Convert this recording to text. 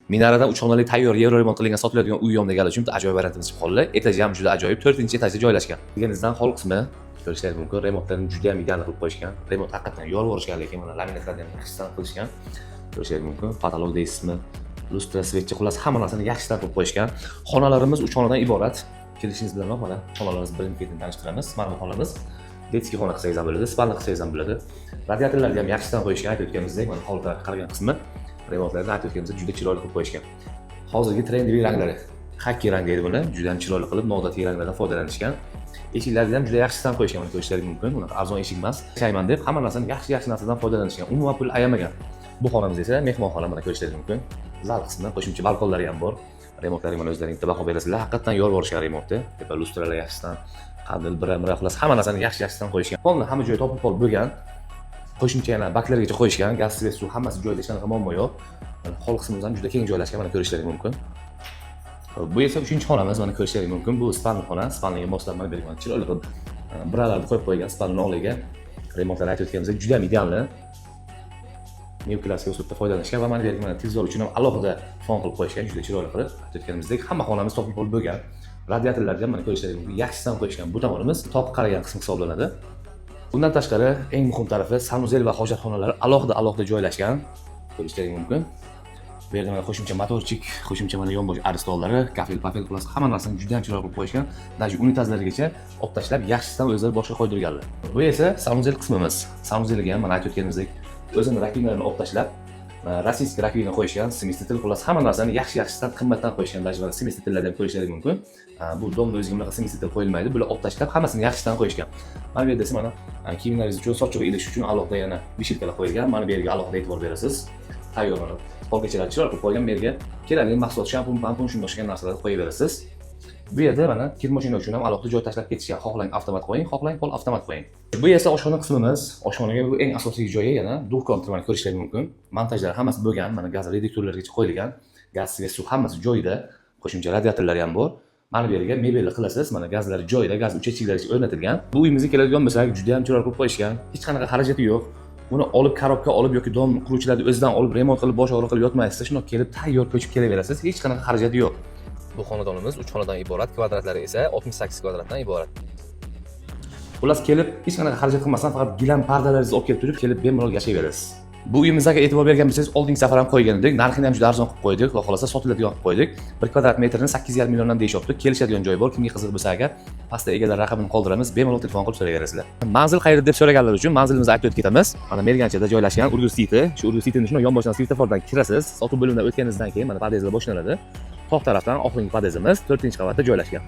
Minaradan 3 xonali tayyor yer remont qilingan sotiladigan uy yonidagi uchun ajoyib variantimiz chiqib qoldi. Etaji ham juda ajoyib, 4-etajda joylashgan. Deganingizdan hol qismi ko'rishingiz mumkin. Remontlarni juda ham ideal qilib qo'yishgan. Remont haqiqatan yorvorishgan, lekin mana laminatlarni ham yaxshidan qilishgan. Ko'rishingiz mumkin. Patolog deysizmi, lustra, swetchi, xullas hamma narsani yaxshidan qilib qo'yishgan. Xonalarimiz 3 xonadan iborat. Kelishingiz bilan mana xonalarimiz birin-ketin tanishtiramiz. Mana bu xonamiz. Detskiy xona qilsangiz ham bo'ladi, spalni qilsangiz ham bo'ladi. Radiatorlarni ham yaxshidan qo'yishgan, aytib o'tganimizdek, mana hovlida qaragan qismi remontlarni aytib o'tganimizda juda chiroyli qilib qo'yishgan. Hozirgi trendiy ranglari, xakki rang deydi buni, juda ham chiroyli qilib noodatiy ranglardan foydalanishgan. Eshiklarni ham juda yaxshidan qo'yishgan, mana ko'rishingiz mumkin. Bunaqa arzon eshik emas. Shayman deb hamma narsani yaxshi narsadan foydalanishgan. Umuman pul ayamagan. Bu xonamiz esa mehmonxona, mana ko'rishingiz mumkin. Zal qismi, qo'shimcha balkonlari ham bor. Remontlarga mana o'zlaringizga baho berasizlar. Haqiqatan yorvorishgan remontda. Tepa lustralar yaxshidan, qadil bira xullas hamma narsani yaxshi-yaxshidan qo'yishgan. Polni hamma joyi topib qolib bo'lgan. Qo'shimcha yana baklargacha qo'yishgan, gaz, svet, suv hammasi joyida, hech qanaqa muammo yo'q. Hol qismimiz ham juda keng joylashgan, mana ko'rishingiz mumkin. Bu esa 3-xonamiz, mana ko'rishingiz mumkin. Bu spalni xona, spalniga moslab berilgan chiroyli qilib biralarni qo'yib qo'ygan spalni oliga. Remontlar aytib o'tganimizdek juda ham idealni. Neo-klassik uslubda foydalanishgan va mana bu yerga mana televizor uchun ham alohida fon qilib qo'yishgan, juda chiroyli qilib. Aytib o'tganimizdek hamma xonamiz topib bo'lib bo'lgan. Radiatorlarni ham mana ko'rishingiz mumkin, yaxshidan qo'yishgan. Bu tomonimiz toqib qaragan qism hisoblanadi. Bundan tashqari eng muhim tarafi sanuzel va hojatxonalari alohida joylashgan. Ko'rishingiz mumkin. Bu yerda mana qo'shimcha motorchik, qo'shimcha mana yonbosh aristollari, kafel, papel plus hamma narsani juda ham chiroyli qilib qo'yishgan. Даже unitazlargacha olib tashlab yaxshisidan o'zlari boshqa qo'ydirganlar. Bu esa sanuzel qismimiz. Sanuzelga ham mana aytib o'tganimizdek o'zini rakvinalarni olib tashlab, rossiyskiy rakvina qo'yishgan, semestitel xullas hamma narsani yaxshisidan qimmatdan qo'yishgan. Даже mana semestitellarni ham ko'rishingiz mumkin. Bu domda o'ziga bunaqa semestitel qo'yilmaydi. Bular olib tashlab hammasini yaxshisidan qo'yishgan. Mana bu yerda esa mana kiyimlaringiz uchun, sochga ilish uchun alohida yana bishilkalar qo'yilgan. Mana bu yerga alohida e'tibor berasiz. Tayyor mana polkachalar chiroyli qilib qo'ygan. Bu yerga kerakli mahsulot, shampun, pampun shunday o'xshagan narsalarni qo'yaverasiz. Bu yerda mana kir mashina uchun ham alohida joy tashlab ketishgan. Xohlang avtomat qo'ying, xohlang pol avtomat qo'ying. Bu esa oshxona qismimiz. Oshxonaga bu eng asosiy joyi yana duh kontrmani ko'rishingiz mumkin. Montajlar hammasi bo'lgan. Mana gaz reduktorlarigacha qo'yilgan. Gaz, svet, suv hammasi joyida. Qo'shimcha radiatorlari ham bor. Mana bu yerga mebelni qilasiz. Mana gazlari joyida, gaz uchetchiklari o'rnatilgan. Bu uyimizga keladigan bo'lsak, juda ham chiroyli qilib qo'yishgan. Hech qanaqa xarajati yo'q. Buni olib korobka olib yoki dom quruvchilarni o'zidan olib remont qilib bosh og'riq qilib yotmaysiz. Shunday kelib tayyor ko'chib kelaverasiz. Hech qanaqa xarajati yo'q. Bu xonadonimiz 3 xonadan iborat, kvadratlari esa 68 kvadratdan iborat. Xullas kelib hech qanaqa xarajat qilmasdan faqat gilam pardalaringizni olib kelib turib, kelib bemalol yashayverasiz. Bu uyimizga e'tibor bergan bo'lsangiz, oldingi safar ham qo'ygan edik. Narxini ham juda arzon qilib qo'ydik va xolosa sotiladigan qilib qo'ydik. 1 kvadrat metrini 8,5 milliondan deyishyapti. Kelishadigan joy bor. Kimga qiziq bo'lsa agar pastda egalar raqamini qoldiramiz, bemalol telefon qilib so'rayverasizlar. Manzil qayerda deb so'raganlar uchun manzilimizni aytib o'tib ketamiz. Mana Merganchada joylashgan Urgut City. Shu Urgut Cityning shunday yonboshidan svetofordan kirasiz. Sotuv bo'limidan o'tganingizdan keyin mana podyezdlar boshlanadi. Toq tarafdan oxirgi podyezimiz 4-qavatda joylashgan.